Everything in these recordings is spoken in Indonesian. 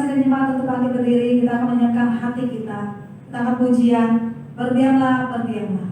kasih dan nikmat untuk bagi berdiri, kita akan menyiapkan hati kita. Kita akan pujian, berdiamlah, berdiamlah.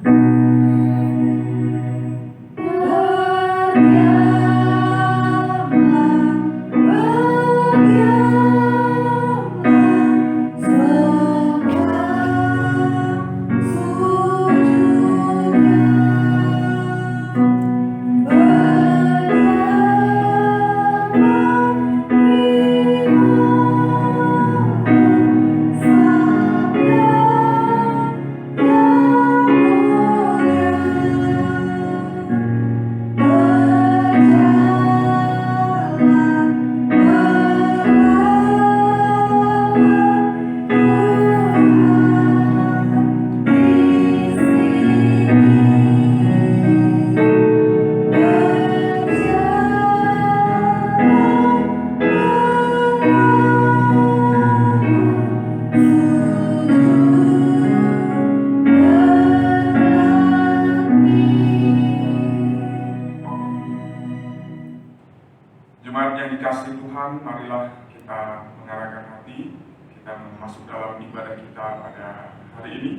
Jemaat yang dikasihi Tuhan, marilah kita mengarahkan hati, kita masuk dalam ibadah kita pada hari ini.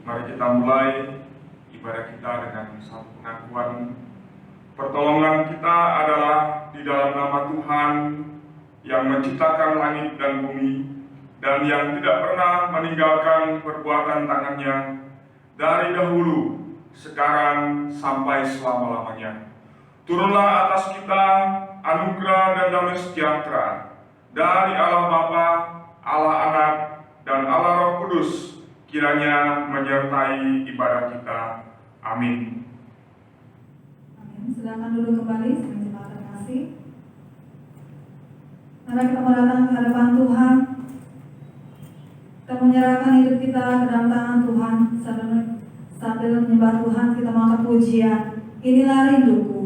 Mari kita mulai ibadah kita dengan satu pengakuan pertolongan kita adalah di dalam nama Tuhan yang menciptakan langit dan bumi dan yang tidak pernah meninggalkan perbuatan tangannya dari dahulu, sekarang sampai selama-lamanya. Turunlah atas kita anugerah dan damai sejahtera dari Allah Bapa, Allah Anak, dan Allah Roh Kudus, kiranya menyertai ibadah kita. Amin. Amin. Silakan duduk kembali, jemaat terkasih. Mari kita mau datang ke hadapan Tuhan. Kita menyerahkan hidup kita ke dalam tangan Tuhan. Sambil menyembah Tuhan, kita mengangkat pujian. Inilah rinduku.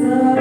So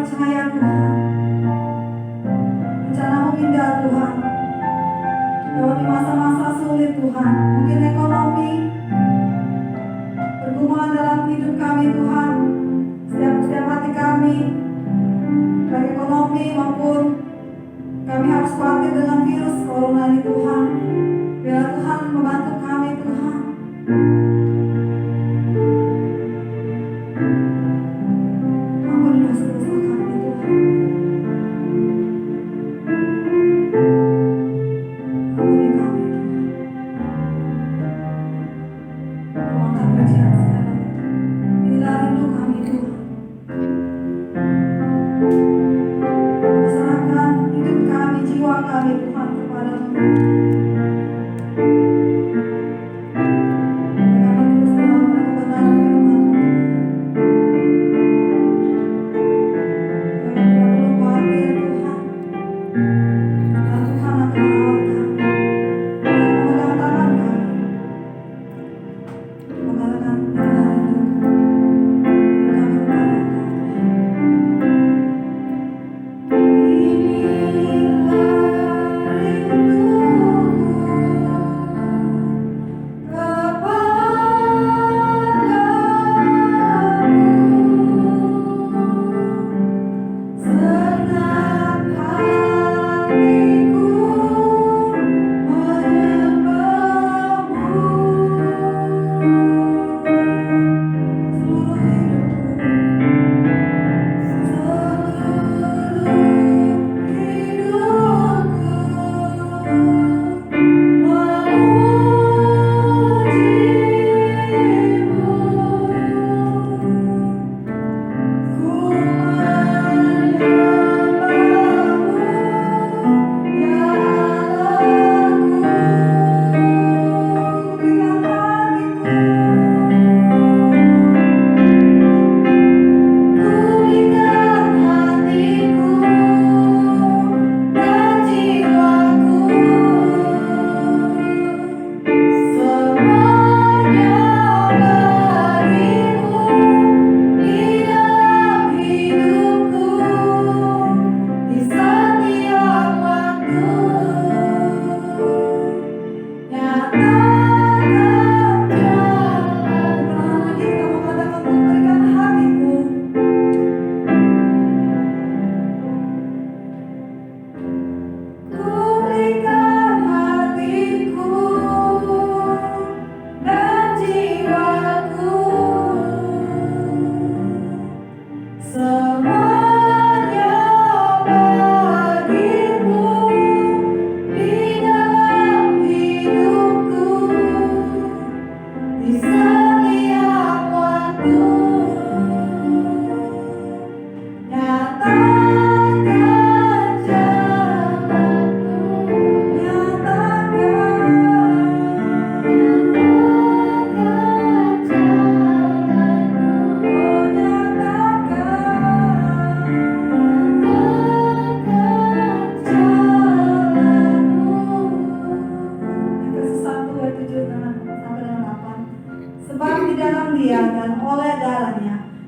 percaya Tuhan, rencana-Mu indah Tuhan. Lewat di masa-masa sulit Tuhan, mungkin ekonomi pergumulan dalam hidup kami Tuhan, setiap hati kami, baik ekonomi maupun kami harus khawatir dengan virus corona ini Tuhan. Biarlah Tuhan membantu kami Tuhan. Ampuni dosa-dosa kami Tuhan. Ampuni kami Tuhan. Tuhan pujian sekarang. Inilah rindu kami Tuhan. Serahkan hidup kami, jiwa kami Tuhan kepada-Mu. Kami terus dalam kebenaran firman-Mu. Kami tidak perlu khawatir Tuhan. Dan Tuhan akan merawat kami. Dan memegang tangan kami. Mengatakan inilah rindu kami kepada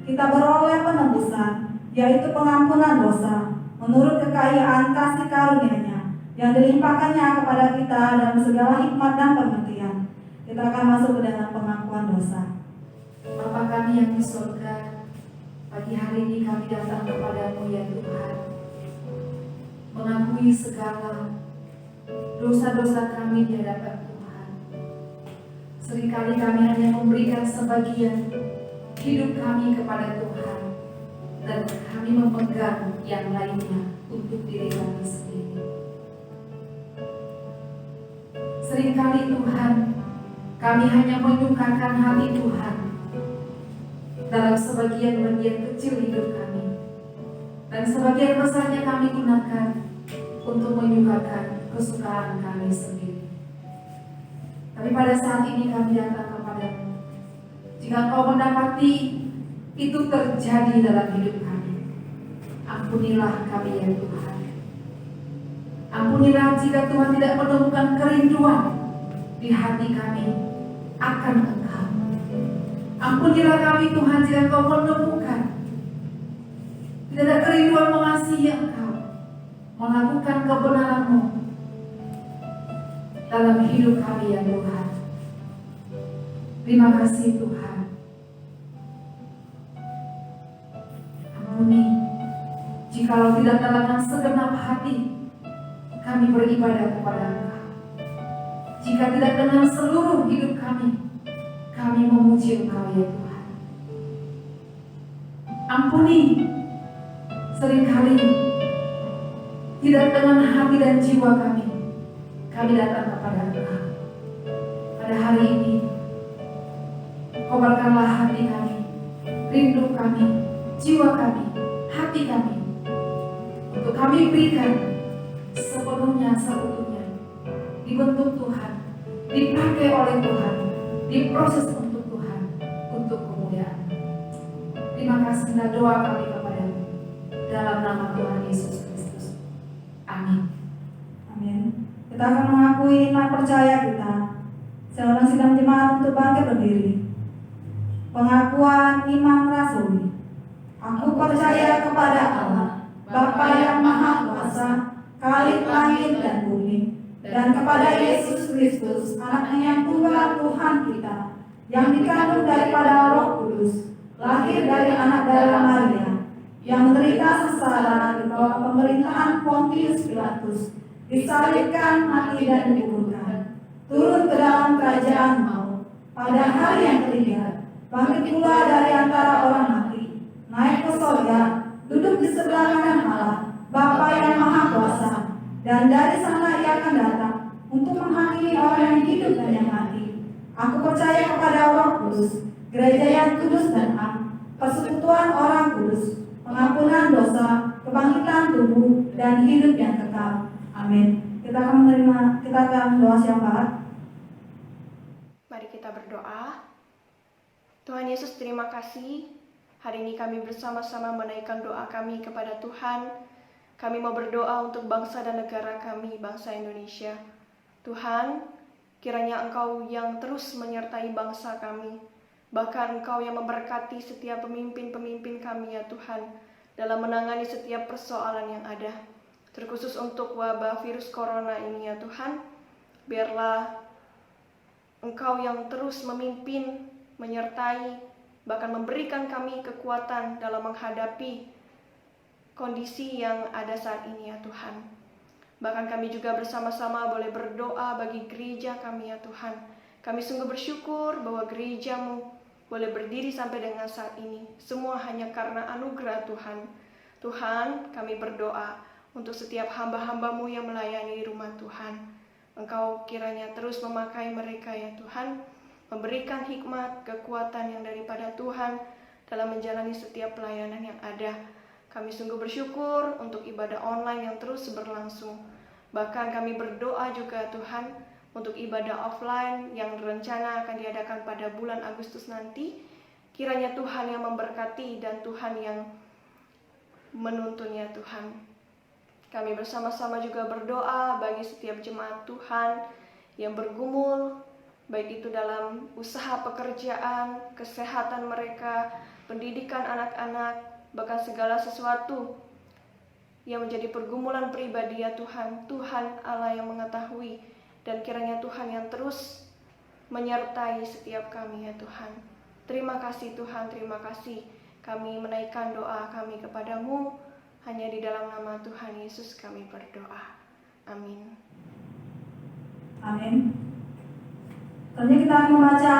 kita beroleh penebusan, yaitu pengampunan dosa, menurut kekayaan kasih karunia-Nya yang dilimpahkannya kepada kita dalam segala hikmat dan pengertian. Kita akan masuk ke dalam pengakuan dosa. Bapa kami yang di surga, pagi hari ini kami datang kepadamu ya Tuhan, mengakui segala dosa-dosa kami di hadapan Tuhan. Seringkali kami hanya memberikan sebagian hidup kami kepada Tuhan, dan kami memegang yang lainnya untuk diri kami sendiri. Seringkali Tuhan, kami hanya menyukakan hati Tuhan dalam sebagian-bagian kecil hidup kami, dan sebagian besarnya kami gunakan untuk menyukakan kesukaan kami sendiri. Tapi pada saat ini kami datang kepadamu. Jika Engkau mendapati itu terjadi dalam hidup kami, ampunilah kami ya Tuhan. Ampunilah jika Tuhan tidak menemukan kerinduan di hati kami akan Engkau. Ampunilah kami Tuhan jika Engkau menemukan Tidak ada kerinduan mengasihi Engkau, melakukan kebenaran-Mu dalam hidup kami ya Tuhan. Terima kasih Tuhan. Ampuni jikalau tidak dalam segenap hati kami beribadah kepada Engkau. Jika tidak dengan seluruh hidup kami memuji Engkau ya Tuhan. Ampuni seringkali tidak dengan hati dan jiwa kami datang kepada Engkau. Pada hari ini, kobarkanlah hati kami, rindu kami, jiwa kami, hati kami, untuk kami berikan sepenuhnya, seutuhnya, dibentuk Tuhan, dipakai oleh Tuhan, diproses untuk Tuhan, untuk kemuliaan. Terima kasih dan doa kami kepada-Mu dalam nama Tuhan Yesus Kristus. Amin. Amin. Kita akan mengakui iman percaya kita. Seorang sidang jemaat untuk bangkit berdiri. Pengakuan iman rasuli. Aku percaya kepada Allah, Bapa yang Maha Kuasa, Khalik langit dan bumi, dan kepada Yesus Kristus, Anaknya yang tunggal Tuhan kita, yang dikandung daripada Roh Kudus, lahir dari anak darah Maria, yang menderita sengsara di bawah pemerintahan Pontius Pilatus, disalibkan, mati dan dikuburkan, turun ke dalam kerajaan maut, pada hari yang ketiga, bangkit pula dari antara orang mati, naik ke surga, duduk di sebelah kanan Allah, Bapa yang Maha Kuasa, dan dari sana Ia akan datang untuk menghakimi orang yang hidup dan yang mati. Aku percaya kepada Roh Kudus, gereja yang kudus dan am, persekutuan orang kudus, pengampunan dosa, kebangkitan tubuh, dan hidup yang kekal. Amin. Kita akan doa syafaat. Mari kita berdoa. Tuhan Yesus, terima kasih. Hari ini kami bersama-sama menaikkan doa kami kepada Tuhan. Kami mau berdoa untuk bangsa dan negara kami, bangsa Indonesia. Tuhan, kiranya Engkau yang terus menyertai bangsa kami. Bahkan Engkau yang memberkati setiap pemimpin-pemimpin kami ya Tuhan, dalam menangani setiap persoalan yang ada. Terkhusus untuk wabah virus corona ini ya Tuhan, biarlah Engkau yang terus memimpin, menyertai, bahkan memberikan kami kekuatan dalam menghadapi kondisi yang ada saat ini ya Tuhan. Bahkan kami juga bersama-sama boleh berdoa bagi gereja kami ya Tuhan. Kami sungguh bersyukur bahwa gereja-Mu boleh berdiri sampai dengan saat ini. Semua hanya karena anugerah Tuhan. Tuhan, kami berdoa untuk setiap hamba-hamba-Mu yang melayani di rumah Tuhan. Engkau kiranya terus memakai mereka ya Tuhan, memberikan hikmat, kekuatan yang daripada Tuhan dalam menjalani setiap pelayanan yang ada. Kami sungguh bersyukur untuk ibadah online yang terus berlangsung. Bahkan kami berdoa juga Tuhan untuk ibadah offline yang rencana akan diadakan pada bulan Agustus nanti. Kiranya Tuhan yang memberkati dan Tuhan yang menuntunnya Tuhan. Kami bersama-sama juga berdoa bagi setiap jemaat Tuhan yang bergumul, baik itu dalam usaha pekerjaan, kesehatan mereka, pendidikan anak-anak, bahkan segala sesuatu yang menjadi pergumulan pribadi ya Tuhan. Tuhan Allah yang mengetahui, dan kiranya Tuhan yang terus menyertai setiap kami ya Tuhan. Terima kasih Tuhan, terima kasih. Kami menaikkan doa kami kepadamu, hanya di dalam nama Tuhan Yesus kami berdoa. Amin. Amin. Selanjutnya kita akan membaca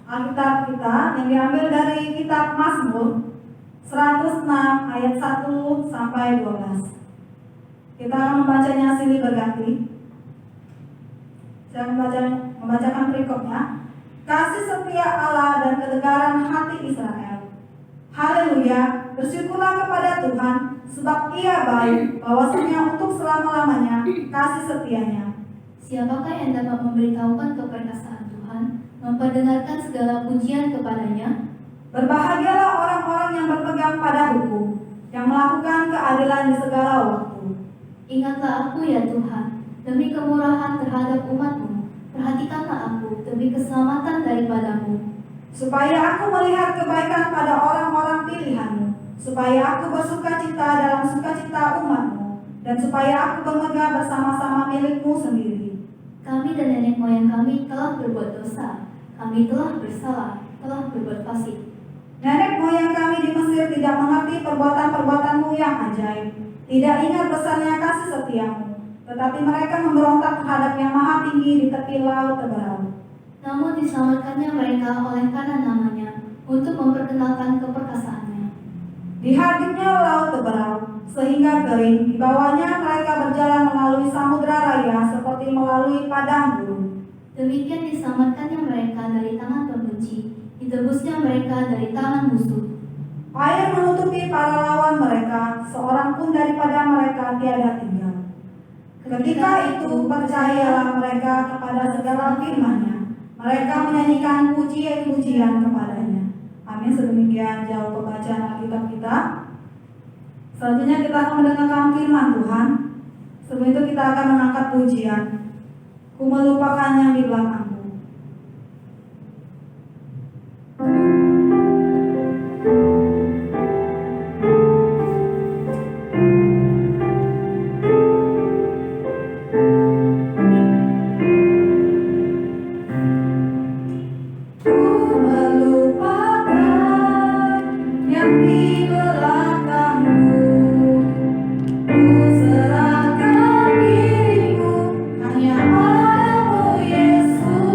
Alkitab kita yang diambil dari kitab Mazmur 106 ayat 1 sampai 12. Kita akan membacanya silih berganti. Saya membacakan berikutnya. Kasih setia Allah dan ketegaran hati Israel. Haleluya, bersyukurlah kepada Tuhan, sebab Ia baik, bahwasanya untuk selama-lamanya kasih setianya. Siapakah yang dapat memberitahukan keperkasaan Tuhan, memperdengarkan segala pujian kepadanya? Berbahagialah orang-orang yang berpegang pada hukum, yang melakukan keadilan di segala waktu. Ingatlah aku ya Tuhan, demi kemurahan terhadap umat-Mu. Perhatikanlah aku demi keselamatan daripadamu. Supaya aku melihat kebaikan pada orang-orang pilihan-Mu, supaya aku bersukacita dalam sukacita umatmu, dan supaya aku bermegah bersama-sama milikmu sendiri. Kami dan nenek moyang kami telah berbuat dosa. Kami telah bersalah, telah berbuat fasik. Nenek moyang kami di Mesir tidak mengerti perbuatan-perbuatanmu yang ajaib, tidak ingat besarnya kasih setiamu, tetapi mereka memberontak terhadap yang maha tinggi di tepi laut Teberau. Namun diselamatkannya mereka oleh karena namanya, untuk memperkenalkan keperkasaannya. Dihardiknya laut Teberau, sehingga kering, di bawahnya mereka berjalan melalui samudra raya seperti melalui padang gurun. Demikian diselamatkannya mereka dari tangan pembenci, ditebusnya mereka dari tangan musuh. Air menutupi para lawan mereka, seorang pun daripada mereka tiada tinggal. Ketika itu percayalah mereka kepada segala firman-Nya. Mereka menyanyikan puji-pujian kepadanya. Amin. Sedemikian jauh pembacaan Alkitab kita. Selanjutnya kita akan mendengarkan firman Tuhan. Sebelum itu kita akan mengangkat pujian. Ku melupakan yang di belakangku. Hanya padamu Yesus.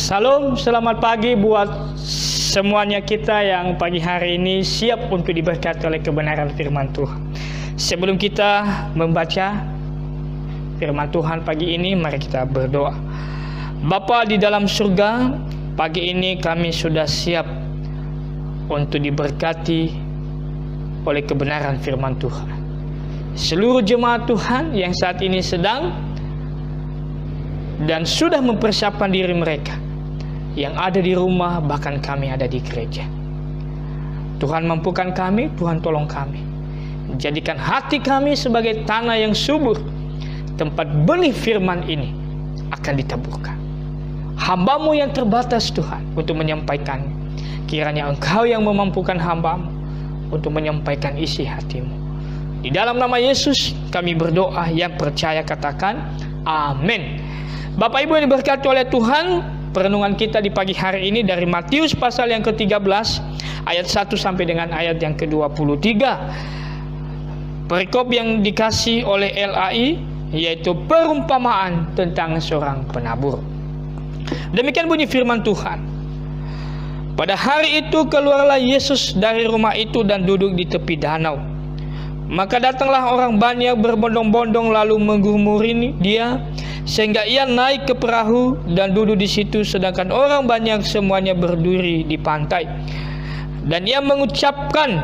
Salam, selamat pagi buat semuanya kita yang pagi hari ini siap untuk diberkati oleh kebenaran firman Tuhan. Sebelum kita membaca firman Tuhan pagi ini, mari kita berdoa. Bapa di dalam surga, pagi ini kami sudah siap untuk diberkati oleh kebenaran firman Tuhan. Seluruh jemaat Tuhan yang saat ini sedang dan sudah mempersiapkan diri mereka, yang ada di rumah, bahkan kami ada di gereja. Tuhan mampukan kami, Tuhan tolong kami. Jadikan hati kami sebagai tanah yang subur, tempat benih firman ini akan ditaburkan. Hamba-Mu yang terbatas Tuhan untuk menyampaikan. Kiranya Engkau yang memampukan hamba-Mu untuk menyampaikan isi hati-Mu. Di dalam nama Yesus kami berdoa, yang percaya katakan amin. Bapak Ibu yang diberkati oleh Tuhan, perenungan kita di pagi hari ini dari Matius pasal yang ke-13 ayat 1 sampai dengan ayat yang ke-23. Perikop yang dikasih oleh LAI yaitu perumpamaan tentang seorang penabur. Demikian bunyi firman Tuhan. Pada hari itu keluarlah Yesus dari rumah itu dan duduk di tepi danau. Maka datanglah orang banyak berbondong-bondong lalu menggumuri dia, sehingga ia naik ke perahu dan duduk di situ, sedangkan orang banyak semuanya berdiri di pantai. Dan ia mengucapkan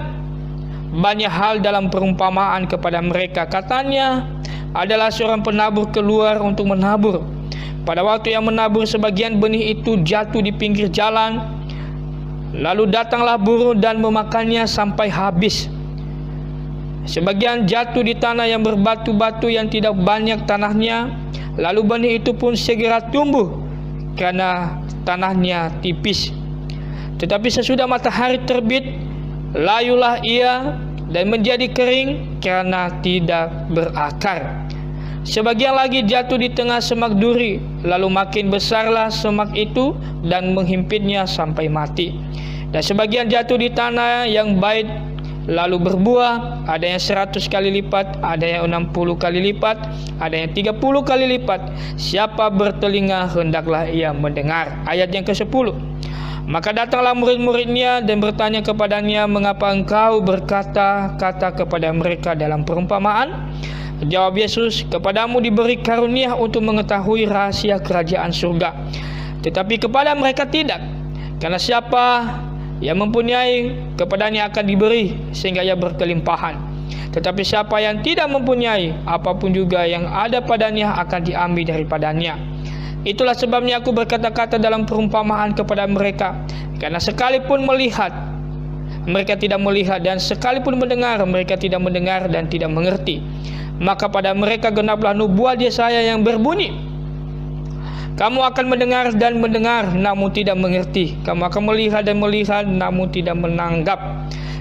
banyak hal dalam perumpamaan kepada mereka. Katanya, adalah seorang penabur keluar untuk menabur. Pada waktu yang menabur, sebagian benih itu jatuh di pinggir jalan, lalu datanglah burung dan memakannya sampai habis. Sebagian jatuh di tanah yang berbatu-batu yang tidak banyak tanahnya, lalu benih itu pun segera tumbuh karena tanahnya tipis. Tetapi sesudah matahari terbit, layulah ia dan menjadi kering karena tidak berakar. Sebagian lagi jatuh di tengah semak duri, lalu makin besarlah semak itu dan menghimpitnya sampai mati. Dan sebagian jatuh di tanah yang baik, lalu berbuah, ada yang 100 kali lipat, ada yang 60 kali lipat, ada yang 30 kali lipat. Siapa bertelinga hendaklah ia mendengar. Ayat yang ke-10. Maka datanglah murid-muridnya dan bertanya kepadanya, mengapa engkau berkata-kata kepada mereka dalam perumpamaan? Jawab Yesus, kepadamu diberi karunia untuk mengetahui rahasia kerajaan surga, tetapi kepada mereka tidak. Karena siapa yang mempunyai, kepadanya akan diberi sehingga ia berkelimpahan. Tetapi siapa yang tidak mempunyai, apapun juga yang ada padanya akan diambil daripadanya. Itulah sebabnya aku berkata-kata dalam perumpamaan kepada mereka, karena sekalipun melihat mereka tidak melihat, dan sekalipun mendengar mereka tidak mendengar dan tidak mengerti. Maka pada mereka genaplah nubuat Yesaya yang berbunyi, kamu akan mendengar dan mendengar, namun tidak mengerti. Kamu akan melihat dan melihat, namun tidak menanggap.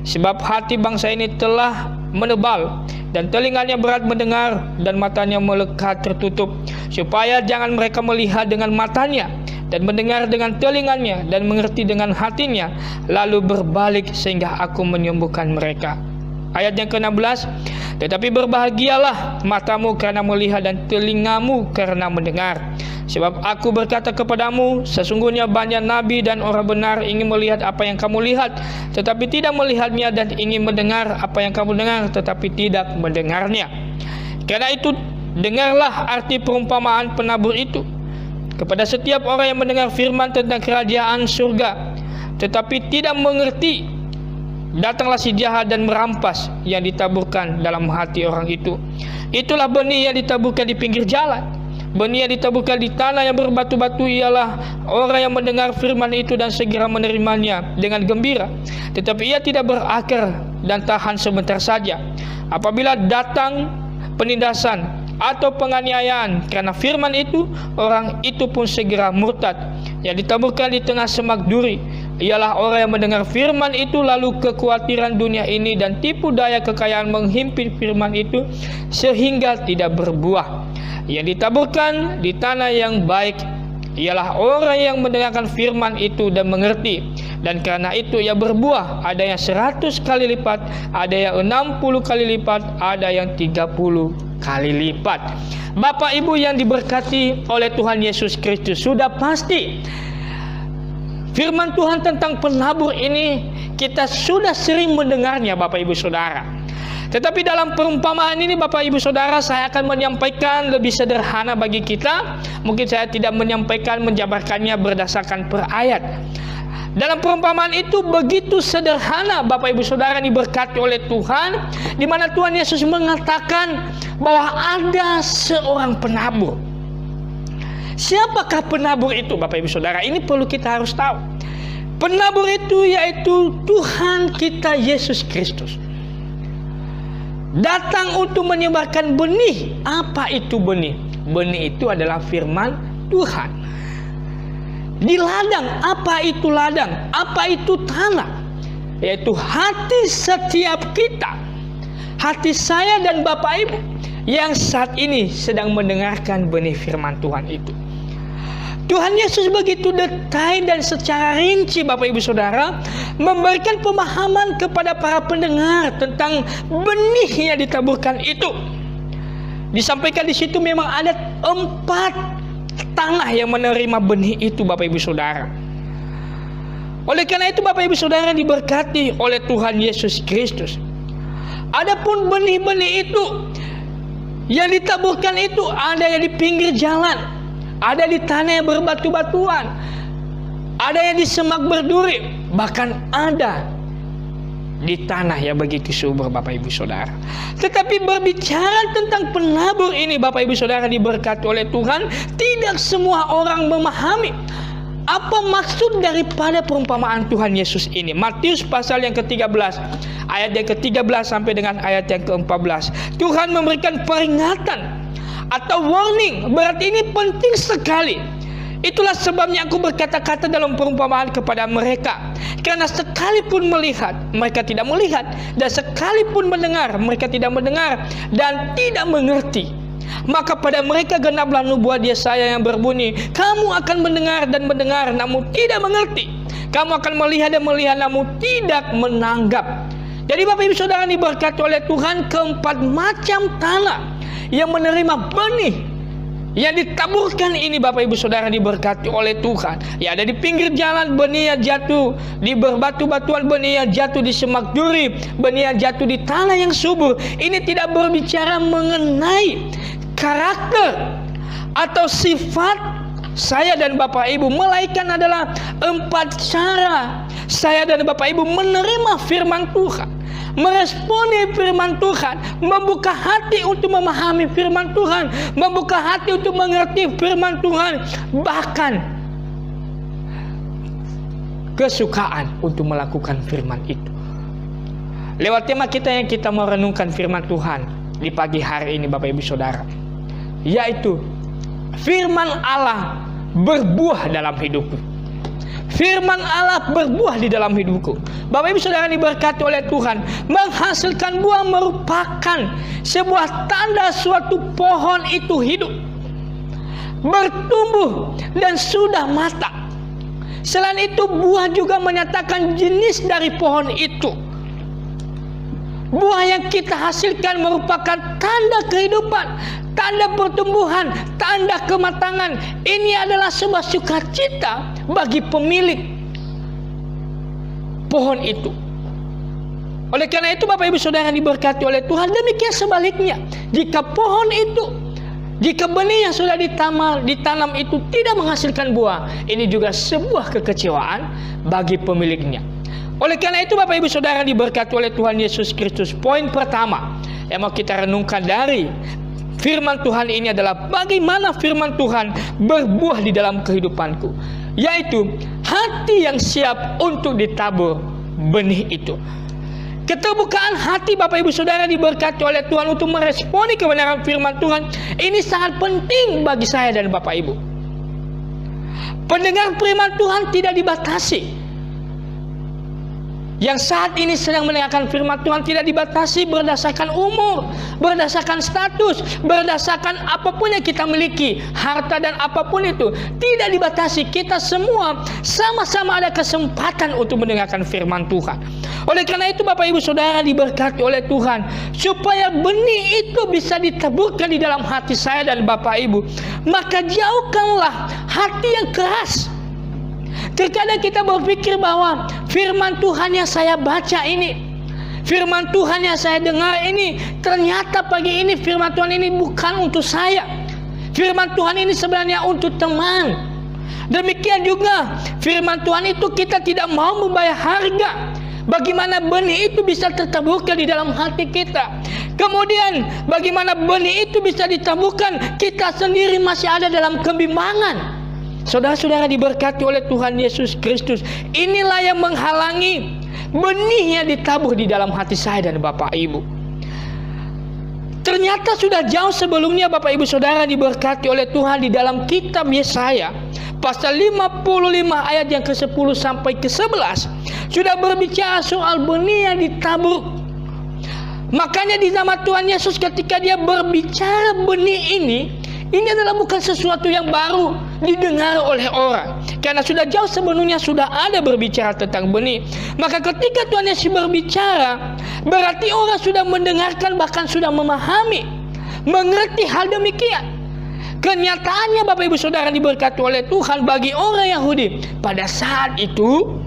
Sebab hati bangsa ini telah menebal, dan telinganya berat mendengar, dan matanya melekat tertutup, supaya jangan mereka melihat dengan matanya, dan mendengar dengan telinganya, dan mengerti dengan hatinya, lalu berbalik sehingga aku menyembuhkan mereka. Ayat yang ke-16. Tetapi berbahagialah matamu karena melihat dan telingamu karena mendengar. Sebab aku berkata kepadamu, sesungguhnya banyak nabi dan orang benar ingin melihat apa yang kamu lihat, tetapi tidak melihatnya, dan ingin mendengar apa yang kamu dengar, tetapi tidak mendengarnya. Karena itu dengarlah arti perumpamaan penabur itu. Kepada setiap orang yang mendengar firman tentang kerajaan surga, tetapi tidak mengerti, datanglah si jahat dan merampas yang ditaburkan dalam hati orang itu. Itulah benih yang ditaburkan di pinggir jalan. Benih yang ditaburkan di tanah yang berbatu-batu ialah orang yang mendengar firman itu dan segera menerimanya dengan gembira. Tetapi ia tidak berakar dan tahan sebentar saja. Apabila datang penindasan atau penganiayaan karena firman itu, orang itu pun segera murtad. Yang ditaburkan di tengah semak duri ialah orang yang mendengar firman itu, lalu kekhawatiran dunia ini dan tipu daya kekayaan menghimpit firman itu sehingga tidak berbuah. Yang ditaburkan di tanah yang baik ialah orang yang mendengarkan firman itu dan mengerti, dan karena itu ia berbuah, ada yang 100 kali lipat, ada yang 60 kali lipat, ada yang 30 kali lipat. Bapak Ibu yang diberkati oleh Tuhan Yesus Kristus, sudah pasti Firman Tuhan tentang penabur ini kita sudah sering mendengarnya Bapak Ibu Saudara. Tetapi dalam perumpamaan ini Bapak Ibu Saudara, saya akan menyampaikan lebih sederhana bagi kita. Mungkin saya tidak menyampaikan, menjabarkannya berdasarkan per ayat. Dalam perumpamaan itu begitu sederhana Bapak Ibu Saudara diberkati oleh Tuhan, di mana Tuhan Yesus mengatakan bahwa ada seorang penabur. Siapakah penabur itu Bapak Ibu Saudara? Ini perlu kita harus tahu. Penabur itu yaitu Tuhan kita Yesus Kristus. Datang untuk menyebarkan benih. Apa itu benih? Benih itu adalah firman Tuhan. Di ladang, apa itu ladang? Apa itu tanah? Yaitu hati setiap kita. Hati saya dan Bapak Ibu yang saat ini sedang mendengarkan benih firman Tuhan itu. Tuhan Yesus begitu detail dan secara rinci Bapak Ibu Saudara memberikan pemahaman kepada para pendengar tentang benih yang ditaburkan itu. Disampaikan di situ memang ada 4 tanah yang menerima benih itu Bapak Ibu Saudara. Oleh karena itu Bapak Ibu Saudara diberkati oleh Tuhan Yesus Kristus. Adapun benih-benih itu yang ditaburkan itu ada yang di pinggir jalan, ada di tanah yang berbatu-batuan, ada yang di semak berduri, bahkan ada di tanah yang begitu subur Bapak Ibu Saudara. Tetapi berbicara tentang penabur ini Bapak Ibu Saudara diberkati oleh Tuhan, tidak semua orang memahami apa maksud daripada perumpamaan Tuhan Yesus ini. Matius pasal yang ke-13 ayat yang ke-13 sampai dengan ayat yang ke-14. Tuhan memberikan peringatan atau warning. Berarti ini penting sekali. Itulah sebabnya aku berkata-kata dalam perumpamaan kepada mereka. Karena sekalipun melihat, mereka tidak melihat. Dan sekalipun mendengar, mereka tidak mendengar dan tidak mengerti. Maka pada mereka genaplah nubuat Yesaya yang berbunyi, kamu akan mendengar dan mendengar namun tidak mengerti. Kamu akan melihat dan melihat namun tidak menanggap. Jadi Bapak Ibu Saudara diberkati oleh Tuhan, 4 macam tanah yang menerima benih yang ditaburkan ini Bapak Ibu Saudara diberkati oleh Tuhan. Ya, ada di pinggir jalan benih yang jatuh di berbatu-batuan, benih yang jatuh di semak duri, benih yang jatuh di tanah yang subur. Ini tidak berbicara mengenai karakter atau sifat saya dan Bapak Ibu, melainkan adalah 4 cara saya dan Bapak Ibu menerima firman Tuhan, meresponi firman Tuhan, membuka hati untuk memahami firman Tuhan, membuka hati untuk mengerti firman Tuhan, bahkan kesukaan untuk melakukan firman itu. Lewat tema kita yang kita mau renungkan firman Tuhan di pagi hari ini Bapak Ibu Saudara, yaitu firman Allah berbuah dalam hidupku. Firman Allah berbuah di dalam hidupku. Bapak Ibu Saudara diberkati oleh Tuhan, menghasilkan buah merupakan sebuah tanda suatu pohon itu hidup, bertumbuh dan sudah matang. Selain itu buah juga menyatakan jenis dari pohon itu. Buah yang kita hasilkan merupakan tanda kehidupan, tanda pertumbuhan, tanda kematangan. Ini adalah sebuah sukacita bagi pemilik pohon itu. Oleh karena itu Bapak Ibu Saudara diberkati oleh Tuhan, demikian sebaliknya. Jika pohon itu, jika benih yang sudah ditanam itu tidak menghasilkan buah, ini juga sebuah kekecewaan bagi pemiliknya. Oleh karena itu Bapak Ibu Saudara diberkati oleh Tuhan Yesus Kristus. Poin pertama yang mau kita renungkan dari firman Tuhan ini adalah bagaimana firman Tuhan berbuah di dalam kehidupanku, yaitu hati yang siap untuk ditabur benih itu. Keterbukaan hati Bapak Ibu Saudara diberkati oleh Tuhan untuk meresponi kebenaran firman Tuhan. Ini sangat penting bagi saya dan Bapak Ibu. Pendengar firman Tuhan tidak dibatasi. Yang saat ini sedang mendengarkan firman Tuhan tidak dibatasi berdasarkan umur, berdasarkan status, berdasarkan apapun yang kita miliki, harta dan apapun itu. Tidak dibatasi, kita semua sama-sama ada kesempatan untuk mendengarkan firman Tuhan. Oleh karena itu Bapak Ibu Saudara diberkati oleh Tuhan, supaya benih itu bisa ditaburkan di dalam hati saya dan Bapak Ibu, maka jauhkanlah hati yang keras. Terkadang kita berpikir bahwa firman Tuhan yang saya baca ini, firman Tuhan yang saya dengar ini, ternyata pagi ini firman Tuhan ini bukan untuk saya. Firman Tuhan ini sebenarnya untuk teman. Demikian juga firman Tuhan itu kita tidak mau membayar harga. Bagaimana benih itu bisa tertaburkan di dalam hati kita. Kemudian bagaimana benih itu bisa ditaburkan, kita sendiri masih ada dalam kebimbangan. Saudara-saudara diberkati oleh Tuhan Yesus Kristus, inilah yang menghalangi benihnya ditabur di dalam hati saya dan Bapak Ibu. Ternyata sudah jauh sebelumnya Bapak Ibu Saudara diberkati oleh Tuhan, di dalam kitab Yesaya pasal 55 ayat yang ke-10 sampai ke-11 sudah berbicara soal benih yang ditabur. Makanya di nama Tuhan Yesus ketika dia berbicara benih ini adalah bukan sesuatu yang baru didengar oleh orang, karena sudah jauh sebelumnya sudah ada berbicara tentang benih. Maka ketika Tuhan Yesus berbicara, berarti orang sudah mendengarkan, bahkan sudah memahami, mengerti hal demikian. Kenyataannya Bapak Ibu Saudara diberkati oleh Tuhan, bagi orang Yahudi pada saat itu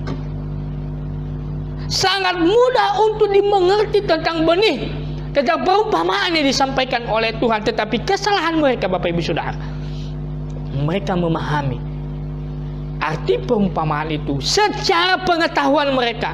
sangat mudah untuk dimengerti tentang benih, tentang perumpamaan yang disampaikan oleh Tuhan. Tetapi kesalahan mereka Bapak Ibu Saudara, mereka memahami arti perumpamaan itu secara pengetahuan mereka,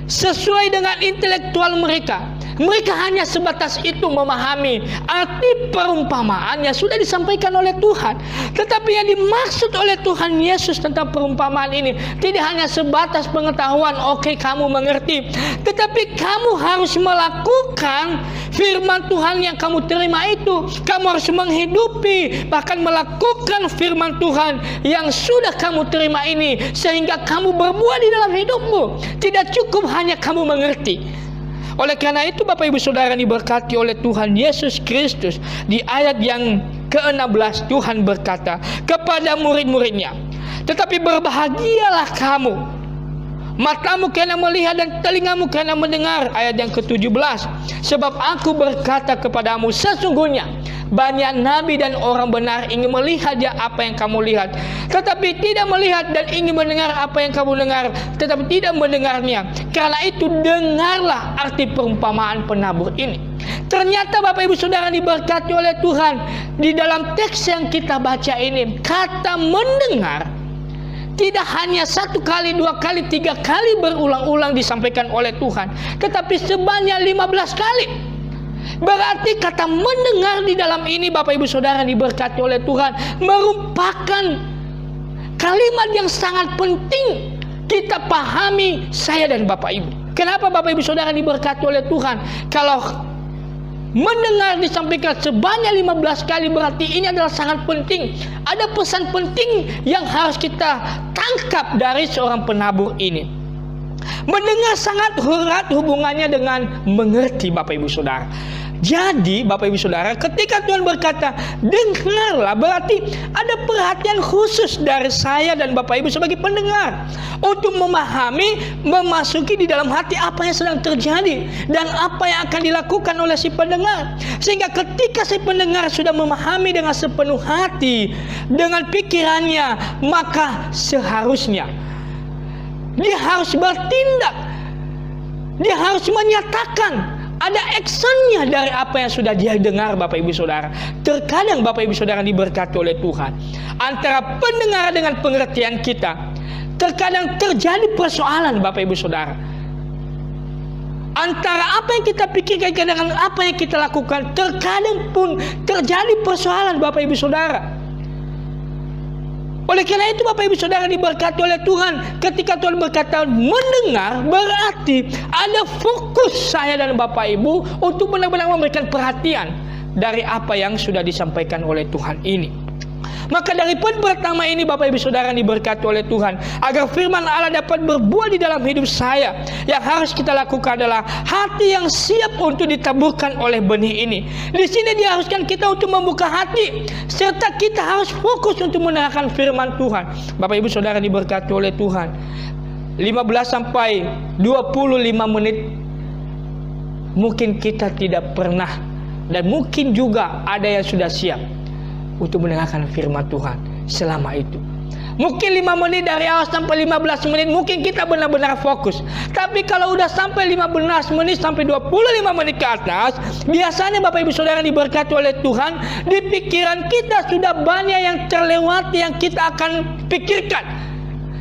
sesuai dengan intelektual mereka. Mereka hanya sebatas itu memahami arti perumpamaan yang sudah disampaikan oleh Tuhan. Tetapi yang dimaksud oleh Tuhan Yesus tentang perumpamaan ini tidak hanya sebatas pengetahuan, oke, kamu mengerti, tetapi kamu harus melakukan firman Tuhan yang kamu terima itu. Kamu harus menghidupi, bahkan melakukan firman Tuhan yang sudah kamu terima ini, sehingga kamu berbuah di dalam hidupmu. Tidak cukup hanya kamu mengerti. Oleh karena itu Bapak Ibu Saudara diberkati oleh Tuhan Yesus Kristus, di ayat yang ke-16 Tuhan berkata kepada murid-muridnya, tetapi berbahagialah kamu, matamu karena melihat dan telingamu karena mendengar. Ayat yang ke-17, sebab aku berkata kepadamu, sesungguhnya banyak nabi dan orang benar ingin melihat apa yang kamu lihat, tetapi tidak melihat, dan ingin mendengar apa yang kamu dengar, tetapi tidak mendengarnya. Karena itu dengarlah arti perumpamaan penabur ini. Ternyata Bapak Ibu Saudara diberkati oleh Tuhan, di dalam teks yang kita baca ini, kata mendengar tidak hanya 1 kali, 2 kali, 3 kali berulang-ulang disampaikan oleh Tuhan, tetapi sebanyak 15 kali. Berarti kata mendengar di dalam ini Bapak Ibu Saudara diberkati oleh Tuhan merupakan kalimat yang sangat penting kita pahami, saya dan Bapak Ibu. Kenapa Bapak Ibu Saudara diberkati oleh Tuhan? Kalau mendengar disampaikan sebanyak 15 kali, berarti ini adalah sangat penting. Ada pesan penting yang harus kita tangkap dari seorang penabur ini. Mendengar sangat erat hubungannya dengan mengerti Bapak Ibu Saudara. Jadi Bapak Ibu Saudara, ketika Tuhan berkata dengarlah, berarti ada perhatian khusus dari saya dan Bapak Ibu sebagai pendengar untuk memahami, memasuki di dalam hati apa yang sedang terjadi dan apa yang akan dilakukan oleh si pendengar. Sehingga ketika si pendengar sudah memahami dengan sepenuh hati, dengan pikirannya, maka seharusnya dia harus bertindak, dia harus menyatakan, ada actionnya dari apa yang sudah dia dengar Bapak Ibu Saudara. Terkadang Bapak Ibu Saudara diberkati oleh Tuhan, antara pendengaran dengan pengertian kita terkadang terjadi persoalan Bapak Ibu Saudara. Antara apa yang kita pikirkan dengan apa yang kita lakukan, terkadang pun terjadi persoalan Bapak Ibu Saudara. Oleh karena itu Bapak Ibu Saudara diberkati oleh Tuhan, ketika Tuhan berkata mendengar, berarti ada fokus saya dan Bapak Ibu untuk benar-benar memberikan perhatian dari apa yang sudah disampaikan oleh Tuhan ini. Maka dari poin pertama ini Bapak Ibu Saudara diberkati oleh Tuhan, agar firman Allah dapat berbuah di dalam hidup saya, yang harus kita lakukan adalah hati yang siap untuk ditaburkan oleh benih ini. Di sini diharuskan kita untuk membuka hati, serta kita harus fokus untuk mendengarkan firman Tuhan. Bapak Ibu Saudara diberkati oleh Tuhan, 15 sampai 25 menit mungkin kita tidak pernah, dan mungkin juga ada yang sudah siap untuk mendengarkan firman Tuhan selama itu. Mungkin 5 menit dari awal sampai 15 menit mungkin kita benar-benar fokus. Tapi kalau udah sampai 15 menit sampai 25 menit ke atas, biasanya Bapak Ibu Saudara diberkati oleh Tuhan, di pikiran kita sudah banyak yang terlewati yang kita akan pikirkan.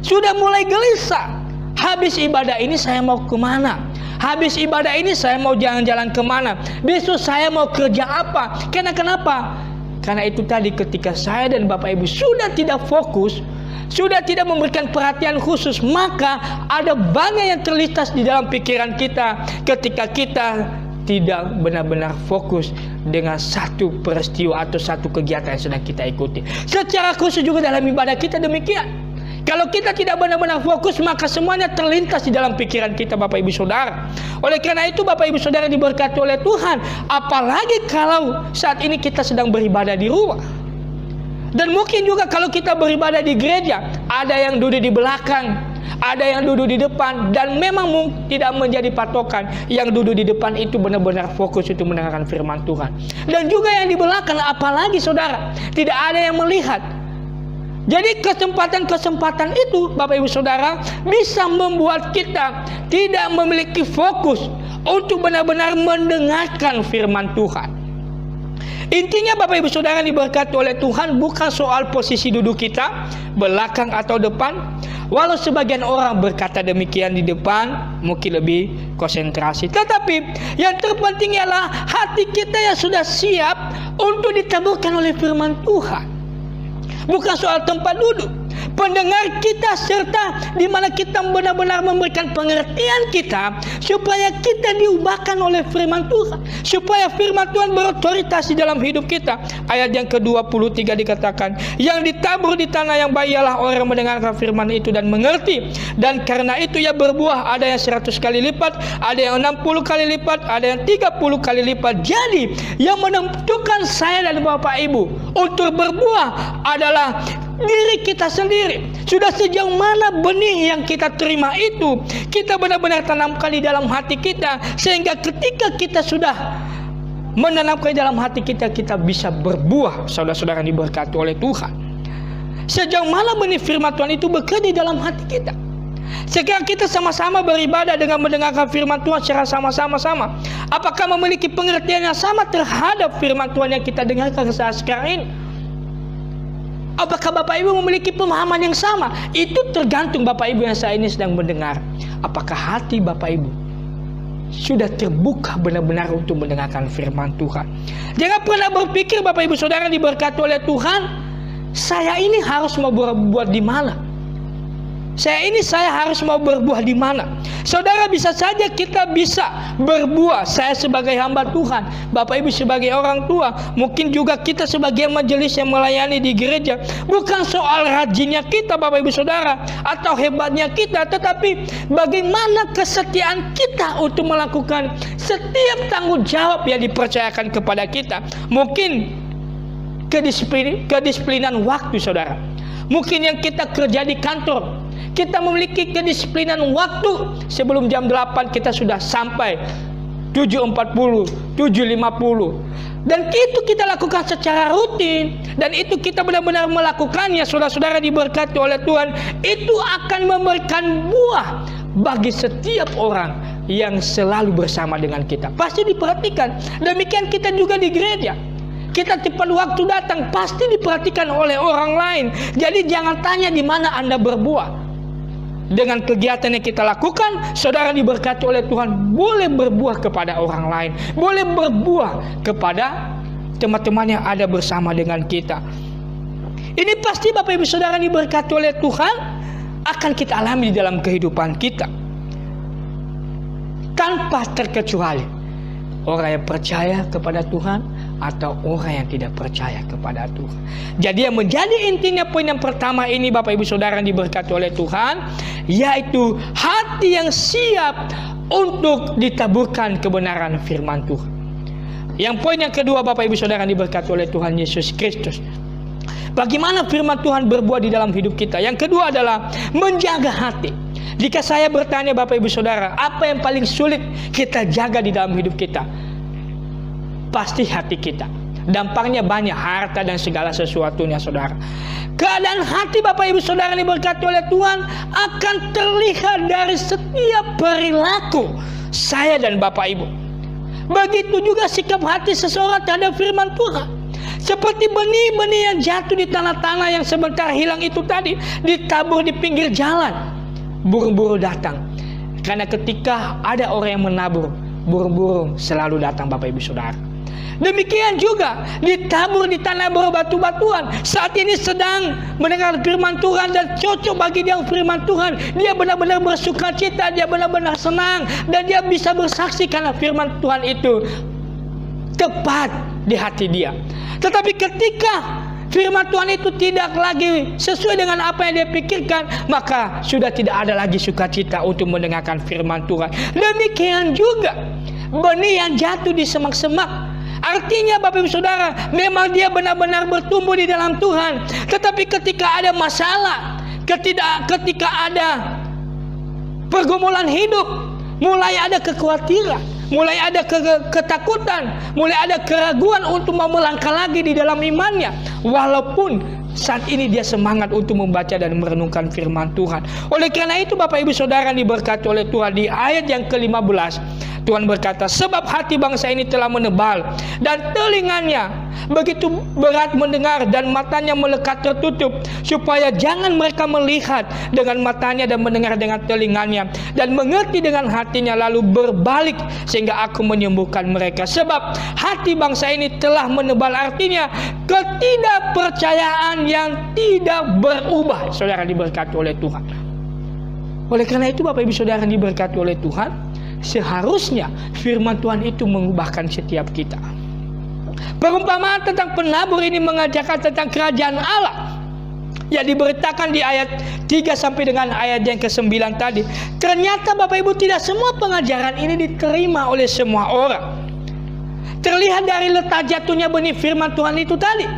Sudah mulai gelisah. Habis ibadah ini saya mau kemana? Habis ibadah ini saya mau jalan-jalan kemana? Besok saya mau kerja apa? Kenapa? Karena itu tadi, ketika saya dan Bapak Ibu sudah tidak fokus, sudah tidak memberikan perhatian khusus, maka ada banyak yang terlintas di dalam pikiran kita ketika kita tidak benar-benar fokus dengan satu peristiwa atau satu kegiatan yang sedang kita ikuti. Secara khusus juga dalam ibadah kita demikian. Kalau kita tidak benar-benar fokus, maka semuanya terlintas di dalam pikiran kita, Bapak Ibu Saudara. Oleh karena itu Bapak Ibu Saudara diberkati oleh Tuhan, apalagi kalau saat ini kita sedang beribadah di rumah. Dan mungkin juga kalau kita beribadah di gereja, ada yang duduk di belakang, ada yang duduk di depan, dan memang tidak menjadi patokan yang duduk di depan itu benar-benar fokus itu mendengarkan firman Tuhan. Dan juga yang di belakang, apalagi saudara, tidak ada yang melihat. Jadi kesempatan-kesempatan itu Bapak Ibu Saudara bisa membuat kita tidak memiliki fokus untuk benar-benar mendengarkan firman Tuhan. Intinya Bapak Ibu Saudara diberkati oleh Tuhan bukan soal posisi duduk kita, belakang atau depan. Walau sebagian orang berkata demikian di depan, mungkin lebih konsentrasi. Tetapi yang terpenting ialah hati kita yang sudah siap untuk ditaburkan oleh firman Tuhan. Bukan soal tempat duduk, pendengar kita, serta di mana kita benar-benar memberikan pengertian kita supaya kita diubahkan oleh firman Tuhan, supaya firman Tuhan berotoritas di dalam hidup kita. Ayat yang ke-23 dikatakan, yang ditabur di tanah yang baik ialah orang yang mendengarkan firman itu dan mengerti, dan karena itu ia berbuah, ada yang 100 kali lipat, ada yang 60 kali lipat, ada yang 30 kali lipat. Jadi yang menentukan saya dan Bapak Ibu untuk berbuah adalah diri kita sendiri. Sudah sejauh mana benih yang kita terima itu kita benar-benar tanamkan di dalam hati kita, sehingga ketika kita sudah menanamkan di dalam hati kita, kita bisa berbuah. Saudara-saudara diberkati oleh Tuhan, sejauh mana benih firman Tuhan itu bekerja di dalam hati kita. Sekarang kita sama-sama beribadah dengan mendengarkan firman Tuhan secara sama-sama. Apakah memiliki pengertian yang sama terhadap firman Tuhan yang kita dengarkan saat sekarang ini? Apakah Bapak Ibu memiliki pemahaman yang sama? Itu tergantung Bapak Ibu yang saat ini sedang mendengar. Apakah hati Bapak Ibu sudah terbuka benar-benar untuk mendengarkan firman Tuhan? Jangan pernah berpikir Bapak Ibu Saudara diberkati oleh Tuhan, saya ini harus mau berbuat di mana? Saya harus mau berbuah di mana? Saudara, bisa saja kita bisa berbuah. Saya sebagai hamba Tuhan, Bapak Ibu sebagai orang tua, mungkin juga kita sebagai majelis yang melayani di gereja. Bukan soal rajinnya kita Bapak Ibu Saudara atau hebatnya kita, tetapi bagaimana kesetiaan kita untuk melakukan setiap tanggung jawab yang dipercayakan kepada kita. Mungkin kedisiplinan waktu saudara. Mungkin yang kita kerja di kantor, kita memiliki kedisiplinan waktu. Sebelum jam 8 kita sudah sampai 7.40, 7.50. Dan itu kita lakukan secara rutin. Dan itu kita benar-benar melakukannya. Saudara-saudara diberkati oleh Tuhan, itu akan memberikan buah bagi setiap orang yang selalu bersama dengan kita. Pasti diperhatikan. Demikian kita juga di gereja. Kita tepat waktu datang, pasti diperhatikan oleh orang lain. Jadi jangan tanya di mana Anda berbuah. Dengan kegiatan yang kita lakukan, saudara diberkati oleh Tuhan, boleh berbuah kepada orang lain, boleh berbuah kepada teman-teman yang ada bersama dengan kita. Ini pasti Bapak Ibu Saudara diberkati oleh Tuhan akan kita alami di dalam kehidupan kita. Tanpa terkecuali orang yang percaya kepada Tuhan atau orang yang tidak percaya kepada Tuhan. Jadi yang menjadi intinya poin yang pertama ini Bapak Ibu Saudara yang diberkati oleh Tuhan, yaitu hati yang siap untuk ditaburkan kebenaran firman Tuhan. Yang poin yang kedua Bapak Ibu Saudara yang diberkati oleh Tuhan Yesus Kristus, bagaimana firman Tuhan berbuah di dalam hidup kita. Yang kedua adalah menjaga hati. Jika saya bertanya Bapak Ibu Saudara, apa yang paling sulit kita jaga di dalam hidup kita? Pasti hati kita. Dampaknya banyak, harta dan segala sesuatunya saudara. Keadaan hati Bapak Ibu Saudara diberkati oleh Tuhan akan terlihat dari setiap perilaku saya dan Bapak Ibu. Begitu juga sikap hati seseorang terhadap firman Tuhan. Seperti benih-benih yang jatuh di tanah-tanah yang sebentar hilang itu tadi, ditabur di pinggir jalan. Burung-burung datang. Karena ketika ada orang yang menabur, burung-burung selalu datang Bapak Ibu Saudara. Demikian juga ditabur di tanah berbatu-batuan. Saat ini sedang mendengar firman Tuhan dan cocok bagi dia firman Tuhan. Dia benar-benar bersuka cita, dia benar-benar senang, dan dia bisa bersaksi karena firman Tuhan itu tepat di hati dia. Tetapi ketika firman Tuhan itu tidak lagi sesuai dengan apa yang dia pikirkan, maka sudah tidak ada lagi sukacita untuk mendengarkan firman Tuhan. Demikian juga benih yang jatuh di semak-semak. Artinya Bapak Ibu Saudara, memang dia benar-benar bertumbuh di dalam Tuhan. Tetapi ketika ada masalah, ketika ada pergumulan hidup, mulai ada kekhawatiran, mulai ada ketakutan, mulai ada keraguan untuk mau melangkah lagi di dalam imannya. Walaupun saat ini dia semangat untuk membaca dan merenungkan firman Tuhan. Oleh karena itu Bapak Ibu Saudara diberkati oleh Tuhan, di ayat yang ke-15 Tuhan berkata, sebab hati bangsa ini telah menebal dan telinganya begitu berat mendengar dan matanya melekat tertutup, supaya jangan mereka melihat dengan matanya dan mendengar dengan telinganya dan mengerti dengan hatinya lalu berbalik sehingga aku menyembuhkan mereka. Sebab hati bangsa ini telah menebal, artinya ketidakpercayaan yang tidak berubah. Saudara diberkati oleh Tuhan. Oleh karena itu Bapak Ibu Saudara diberkati oleh Tuhan, seharusnya firman Tuhan itu mengubahkan setiap kita. Perumpamaan tentang penabur ini mengajarkan tentang kerajaan Allah yang diberitakan di ayat 3 sampai dengan ayat yang ke-9 tadi. Ternyata Bapak Ibu, tidak semua pengajaran ini diterima oleh semua orang. Terlihat dari letak jatuhnya benih firman Tuhan itu tadi.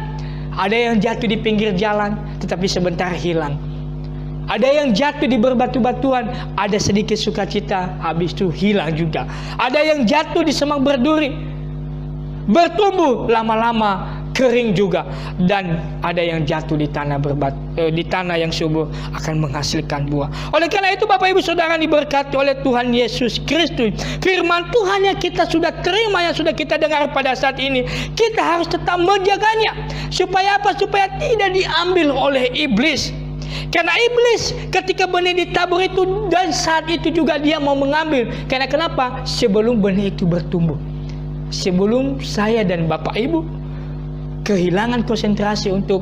Ada yang jatuh di pinggir jalan tetapi sebentar hilang. Ada yang jatuh di berbatu-batuan, ada sedikit sukacita, habis itu hilang juga. Ada yang jatuh di semak berduri, bertumbuh lama-lama kering juga. Dan ada yang jatuh di tanah di tanah yang subur, akan menghasilkan buah. Oleh karena itu Bapak Ibu Saudara diberkati oleh Tuhan Yesus Kristus, firman Tuhan yang kita sudah terima, yang sudah kita dengar pada saat ini, kita harus tetap menjaganya. Supaya apa? Supaya tidak diambil oleh iblis. Karena iblis ketika benih ditabur itu, dan saat itu juga dia mau mengambil. Karena kenapa? Sebelum benih itu bertumbuh, sebelum saya dan Bapak Ibu kehilangan konsentrasi untuk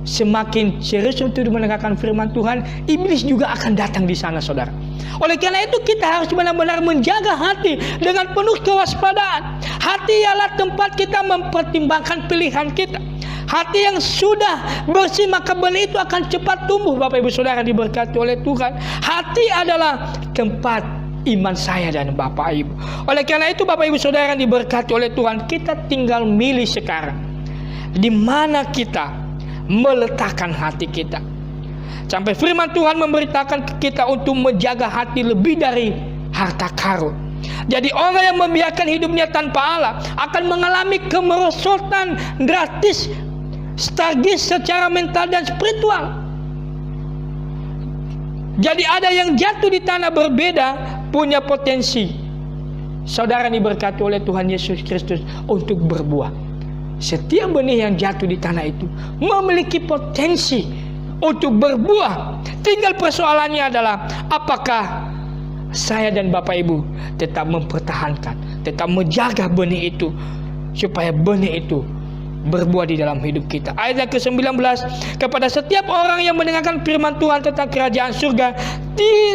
semakin serius untuk mendengarkan firman Tuhan, iblis juga akan datang di sana, saudara. Oleh karena itu kita harus benar-benar menjaga hati dengan penuh kewaspadaan. Hati ialah tempat kita mempertimbangkan pilihan kita. Hati yang sudah bersih, maka benih itu akan cepat tumbuh. Bapak Ibu Saudara diberkati oleh Tuhan. Hati adalah tempat iman saya dan Bapak Ibu. Oleh karena itu Bapak Ibu Saudara diberkati oleh Tuhan, kita tinggal milih sekarang di mana kita meletakkan hati kita. Sampai firman Tuhan memberitakan ke kita untuk menjaga hati lebih dari harta karun. Jadi orang yang membiarkan hidupnya tanpa Allah akan mengalami kemerosotan gratis, stagis secara mental dan spiritual. Jadi ada yang jatuh di tanah berbeda, punya potensi, saudara diberkati oleh Tuhan Yesus Kristus, untuk berbuah. Setiap benih yang jatuh di tanah itu memiliki potensi untuk berbuah. Tinggal persoalannya adalah apakah saya dan Bapak Ibu tetap mempertahankan, tetap menjaga benih itu, supaya benih itu berbuah di dalam hidup kita. Ayat yang ke-19, kepada setiap orang yang mendengarkan firman Tuhan tentang kerajaan surga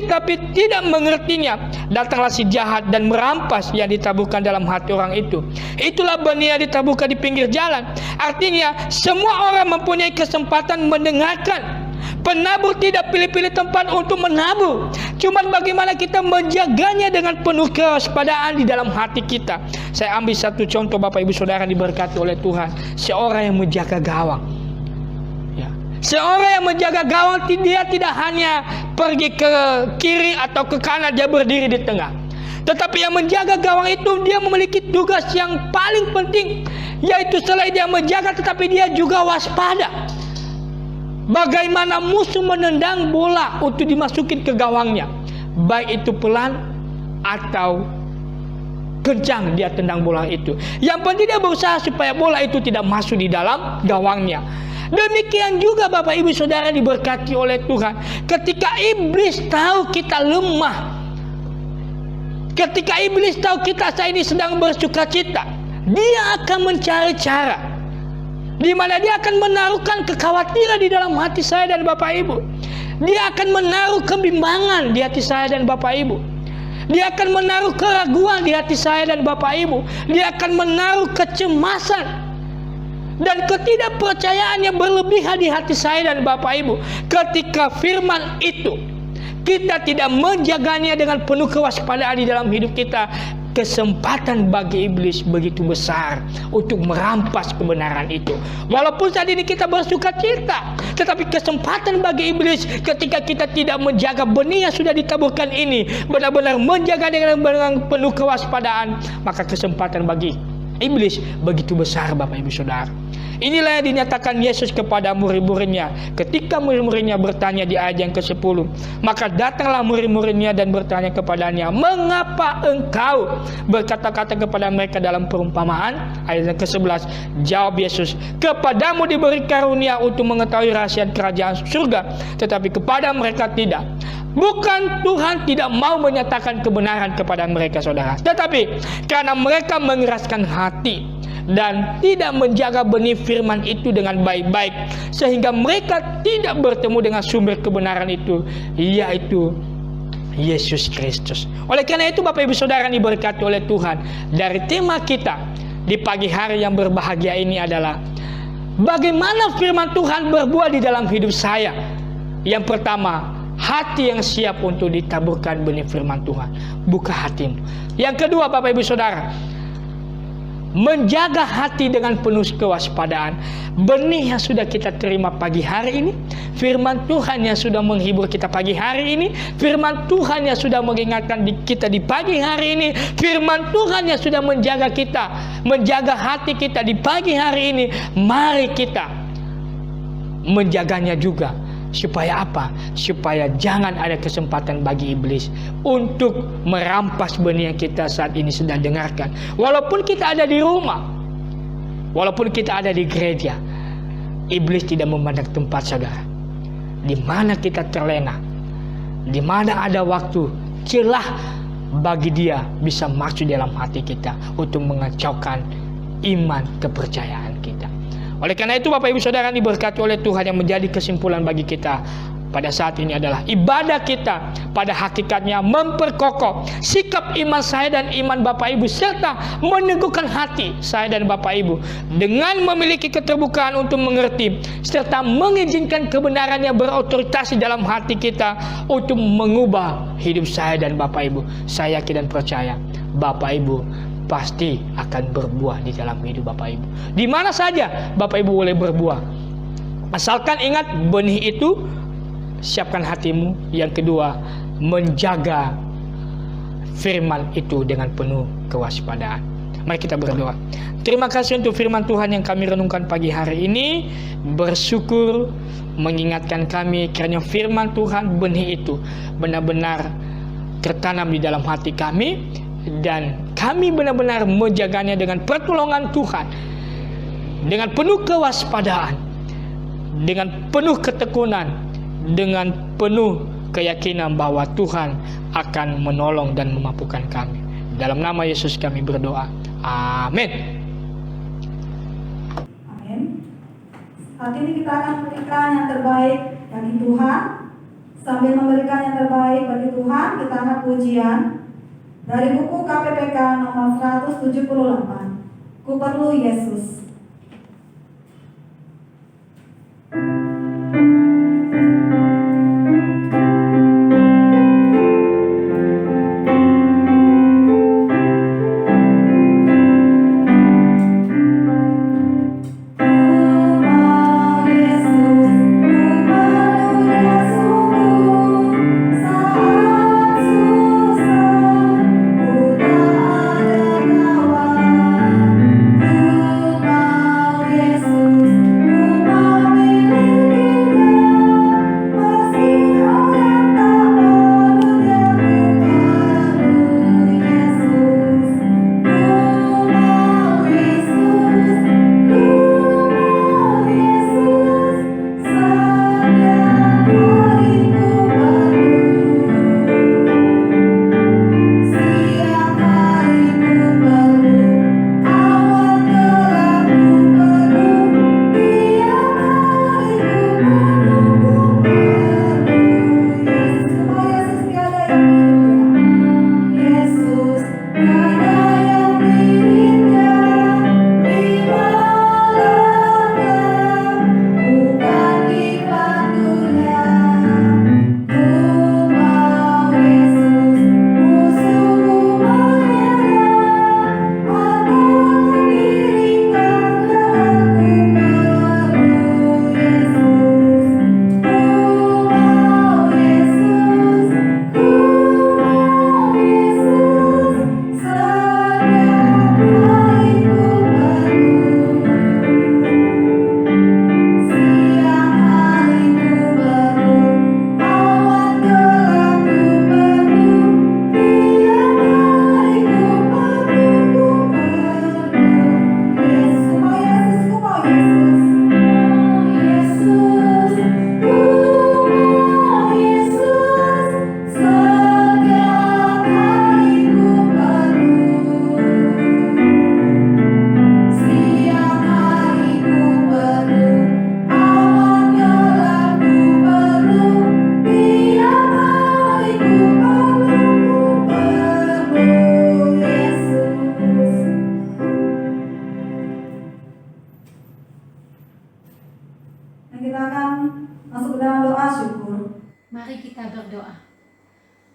tapi tidak mengertinya, datanglah si jahat dan merampas yang ditaburkan dalam hati orang itu. Itulah benih yang ditaburkan di pinggir jalan. Artinya semua orang mempunyai kesempatan mendengarkan. Penabur tidak pilih-pilih tempat untuk menabur. Cuman bagaimana kita menjaganya dengan penuh kewaspadaan di dalam hati kita. Saya ambil satu contoh Bapak Ibu Saudara diberkati oleh Tuhan. Seorang yang menjaga gawang, ya. Seorang yang menjaga gawang, dia tidak hanya pergi ke kiri atau ke kanan, dia berdiri di tengah. Tetapi yang menjaga gawang itu, dia memiliki tugas yang paling penting, yaitu selain dia menjaga, tetapi dia juga waspada. bagaimana musuh menendang bola untuk dimasukin ke gawangnya, baik itu pelan atau kencang dia tendang bola itu. Yang penting dia berusaha supaya bola itu tidak masuk di dalam gawangnya. Demikian juga Bapak Ibu Saudara diberkati oleh Tuhan. Ketika iblis tahu kita lemah, ketika iblis tahu kita saat ini sedang bersukacita, dia akan mencari cara di mana dia akan menaruhkan kekhawatiran di dalam hati saya dan Bapak Ibu. Dia akan menaruh kebimbangan di hati saya dan Bapak Ibu. Dia akan menaruh keraguan di hati saya dan Bapak Ibu. Dia akan menaruh kecemasan dan ketidakpercayaan yang berlebihan di hati saya dan Bapak Ibu. Ketika firman itu kita tidak menjaganya dengan penuh kewaspadaan di dalam hidup kita, kesempatan bagi iblis begitu besar untuk merampas kebenaran itu. Walaupun saat ini kita bersukacita, tetapi kesempatan bagi iblis ketika kita tidak menjaga benih yang sudah ditaburkan ini, benar-benar menjaga dengan penuh kewaspadaan, maka kesempatan bagi iblis begitu besar Bapak Ibu Saudara. Inilah yang dinyatakan Yesus kepada murid-muridnya ketika murid-muridnya bertanya di ayat yang ke-10. Maka datanglah murid-muridnya dan bertanya kepadanya, mengapa engkau berkata-kata kepada mereka dalam perumpamaan? Ayat yang ke-11. Jawab Yesus, kepadamu diberi karunia untuk mengetahui rahasia kerajaan surga, tetapi kepada mereka tidak. Bukan Tuhan tidak mau menyatakan kebenaran kepada mereka saudara, tetapi karena mereka mengeraskan hati dan tidak menjaga benih firman itu dengan baik-baik, sehingga mereka tidak bertemu dengan sumber kebenaran itu, yaitu Yesus Kristus. Oleh karena itu Bapak Ibu Saudara yang diberkati oleh Tuhan, dari tema kita di pagi hari yang berbahagia ini adalah bagaimana firman Tuhan berbuah di dalam hidup saya. Yang pertama, hati yang siap untuk ditaburkan benih firman Tuhan. Buka hatimu. Yang kedua Bapak Ibu Saudara, menjaga hati dengan penuh kewaspadaan. Benih yang sudah kita terima pagi hari ini, firman Tuhan yang sudah menghibur kita pagi hari ini, firman Tuhan yang sudah mengingatkan kita di pagi hari ini, firman Tuhan yang sudah menjaga kita, menjaga hati kita di pagi hari ini. Mari kita menjaganya juga. Supaya apa? Supaya jangan ada kesempatan bagi iblis untuk merampas benih yang kita saat ini sedang dengarkan. Walaupun kita ada di rumah, walaupun kita ada di gereja, iblis tidak memandang tempat saudara. Di mana kita terlena, di mana ada waktu celah bagi dia bisa masuk dalam hati kita untuk mengacaukan iman kepercayaan kita. Oleh karena itu Bapak Ibu Saudara yang diberkati oleh Tuhan, yang menjadi kesimpulan bagi kita pada saat ini adalah ibadah kita pada hakikatnya memperkokoh sikap iman saya dan iman Bapak Ibu, serta meneguhkan hati saya dan Bapak Ibu dengan memiliki keterbukaan untuk mengerti serta mengizinkan kebenaran yang berotoritas di dalam hati kita untuk mengubah hidup saya dan Bapak Ibu. Saya yakin dan percaya Bapak Ibu pasti akan berbuah di dalam hidup Bapak Ibu. Di mana saja Bapak Ibu boleh berbuah, asalkan ingat benih itu, siapkan hatimu. Yang kedua, menjaga firman itu dengan penuh kewaspadaan. Mari kita berdoa. Terima kasih untuk firman Tuhan yang kami renungkan pagi hari ini. Bersyukur mengingatkan kami kiranya firman Tuhan, benih itu benar-benar tertanam di dalam hati kami, dan kami benar-benar menjaganya dengan pertolongan Tuhan, dengan penuh kewaspadaan, dengan penuh ketekunan, dengan penuh keyakinan bahwa Tuhan akan menolong dan memampukan kami. Dalam nama Yesus kami berdoa. Amin. Amin. Saat ini kita akan memberikan yang terbaik bagi Tuhan. Sambil memberikan yang terbaik bagi Tuhan, kita akan pujian dari buku KPPK nomor 178. Ku perlu Yesus. Ku Dan kita akan masuk ke dalam doa syukur. Mari kita berdoa.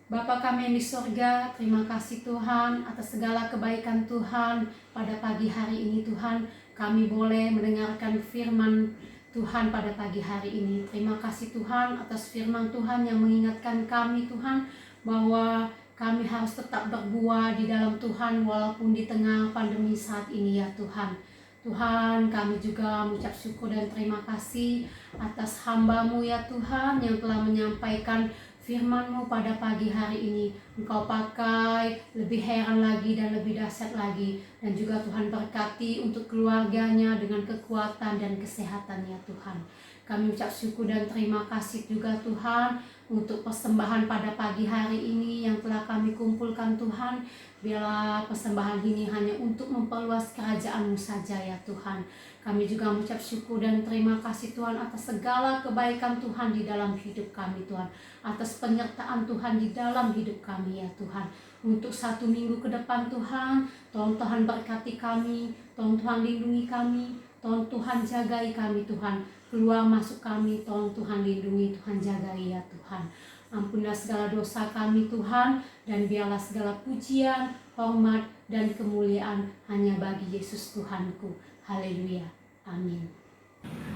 Bapa kami yang di surga, terima kasih Tuhan atas segala kebaikan Tuhan pada pagi hari ini Tuhan. Kami boleh mendengarkan firman Tuhan pada pagi hari ini. Terima kasih Tuhan atas firman Tuhan yang mengingatkan kami Tuhan bahwa kami harus tetap berbuah di dalam Tuhan walaupun di tengah pandemi saat ini ya Tuhan. Tuhan, kami juga mengucap syukur dan terima kasih atas hamba-Mu ya Tuhan yang telah menyampaikan firman-Mu pada pagi hari ini. Engkau pakai lebih heran lagi dan lebih dahsyat lagi. Dan juga Tuhan berkati untuk keluarganya dengan kekuatan dan kesehatan ya Tuhan. Kami ucap syukur dan terima kasih juga Tuhan untuk persembahan pada pagi hari ini yang telah kami kumpulkan Tuhan. Biarlah persembahan ini hanya untuk memperluas kerajaan-Mu saja ya Tuhan. Kami juga mengucap syukur dan terima kasih Tuhan atas segala kebaikan Tuhan di dalam hidup kami Tuhan. Atas penyertaan Tuhan di dalam hidup kami ya Tuhan. Untuk 1 minggu ke depan Tuhan, tolong Tuhan berkati kami, tolong Tuhan lindungi kami, tolong Tuhan jagai kami Tuhan. Keluar masuk kami, tolong Tuhan lindungi, Tuhan jagai ya Tuhan. Ampunlah segala dosa kami Tuhan, dan biarlah segala pujian, hormat, dan kemuliaan hanya bagi Yesus Tuhanku. Haleluya. Amin.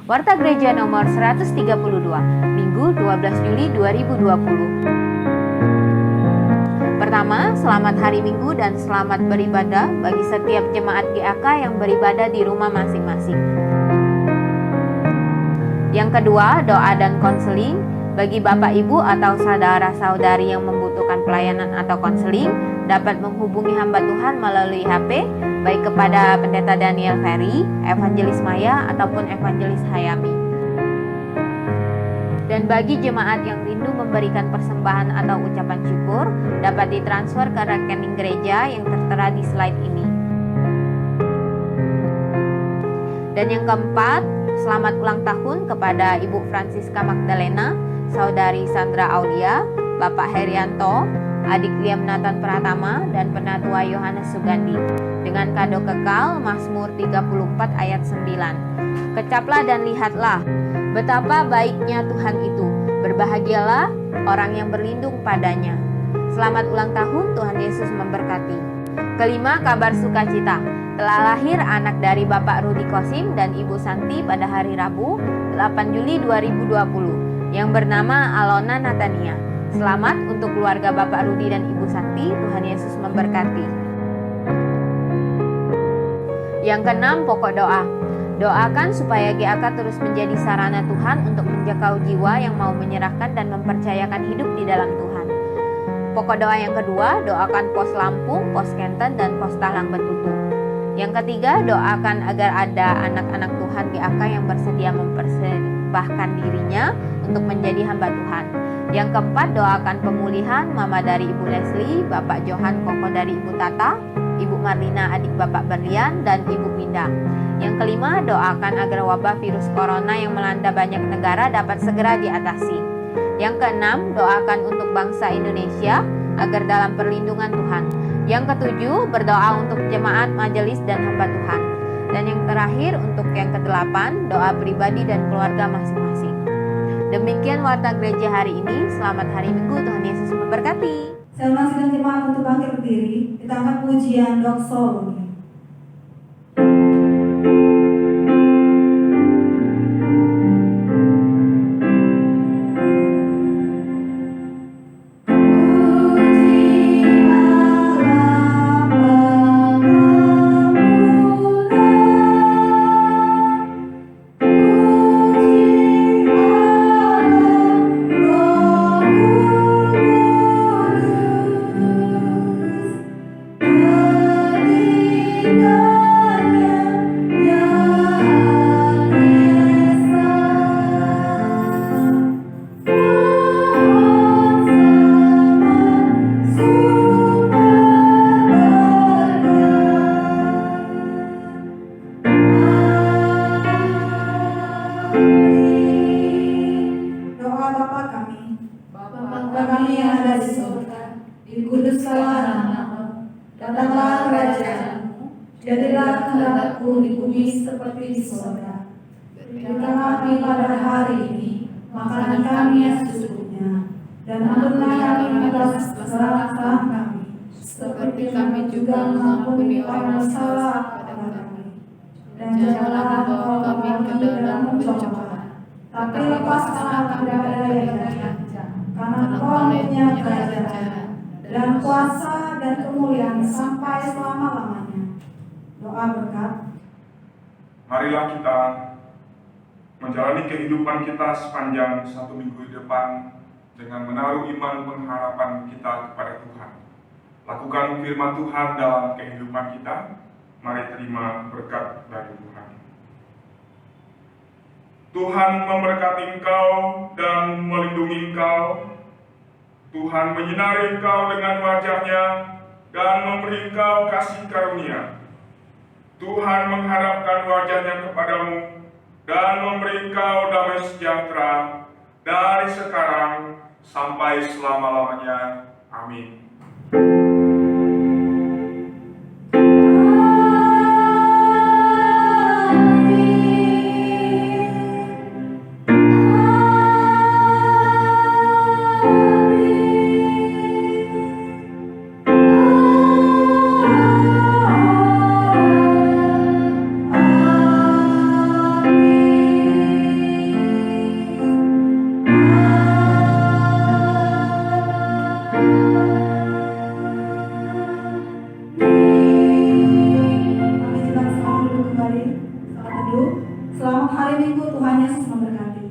Warta Gereja nomor 132, Minggu 12 Juli 2020. Pertama, selamat hari Minggu dan selamat beribadah bagi setiap jemaat GAK yang beribadah di rumah masing-masing. Yang kedua, doa dan konseling bagi Bapak Ibu atau saudara-saudari yang membutuhkan pelayanan atau konseling dapat menghubungi hamba Tuhan melalui HP, baik kepada Pendeta Daniel Ferry, Evangelis Maya, ataupun Evangelis Hayami. Dan bagi jemaat yang rindu memberikan persembahan atau ucapan syukur, dapat ditransfer ke rekening gereja yang tertera di slide ini. Dan yang keempat, selamat ulang tahun kepada Ibu Francisca Magdalena, Saudari Sandra Aulia, Bapak Herianto, Adik Liam Nathan Pratama, dan Penatua Yohanes Sugandi dengan kado kekal Mazmur 34 ayat 9. Kecaplah dan lihatlah betapa baiknya Tuhan itu, berbahagialah orang yang berlindung padanya. Selamat ulang tahun, Tuhan Yesus memberkati. Kelima, kabar sukacita. Telah lahir anak dari Bapak Rudi Kosim dan Ibu Santi pada hari Rabu 8 Juli 2020 yang bernama Alona Natania. Selamat untuk keluarga Bapak Rudi dan Ibu Santi, Tuhan Yesus memberkati. Yang keenam, pokok doa. Doakan supaya GAK terus menjadi sarana Tuhan untuk menjangkau jiwa yang mau menyerahkan dan mempercayakan hidup di dalam Tuhan. Pokok doa yang kedua, doakan pos Lampung, pos Kenten, dan pos Talang Betutu. Yang ketiga, doakan agar ada anak-anak Tuhan GAK yang bersedia mempersembahkan dirinya untuk menjadi hamba Tuhan. Yang keempat, doakan pemulihan Mama dari Ibu Leslie, Bapak Johan Koko dari Ibu Tata, Ibu Marlina adik Bapak Berlian, dan Ibu Pinda. Yang kelima, doakan agar wabah virus corona yang melanda banyak negara dapat segera diatasi. Yang keenam, doakan untuk bangsa Indonesia agar dalam perlindungan Tuhan. Yang ketujuh, berdoa untuk jemaat, majelis, dan hamba Tuhan. Dan yang terakhir, untuk yang kedelapan, doa pribadi dan keluarga masing-masing. Demikian warta gereja hari ini. Selamat hari Minggu, Tuhan Yesus memberkati. Saya masih jemaat untuk bangkit berdiri. Kita angkat pujian doksologi. Jadilah kehendakmu di bumi seperti di surga. Berikanlah kami pada hari ini makanan kami yang secukupnya, dan ampunilah kami atas kesalahan kami, seperti kami juga mengampuni orang bersalah kepada kami. Dan janganlah membawa kami ke dalam pencobaan, tapi lepaskanlah kami dari yang jahat. Karena Engkau punya kerajaan dan kuasa dan kemuliaan sampai selama-lamanya. Doa berkat. Marilah kita menjalani kehidupan kita sepanjang 1 minggu ke depan dengan menaruh iman pengharapan kita kepada Tuhan. Lakukan firman Tuhan dalam kehidupan kita. Mari terima berkat dari Tuhan. Tuhan memberkati engkau dan melindungi engkau. Tuhan menyinari engkau dengan wajah-Nya dan memberi engkau kasih karunia. Tuhan menghadapkan wajah-Nya kepadamu dan memberi engkau damai sejahtera dari sekarang sampai selama-lamanya. Amin. Selamat hari Minggu, Tuhan Yesus memberkati.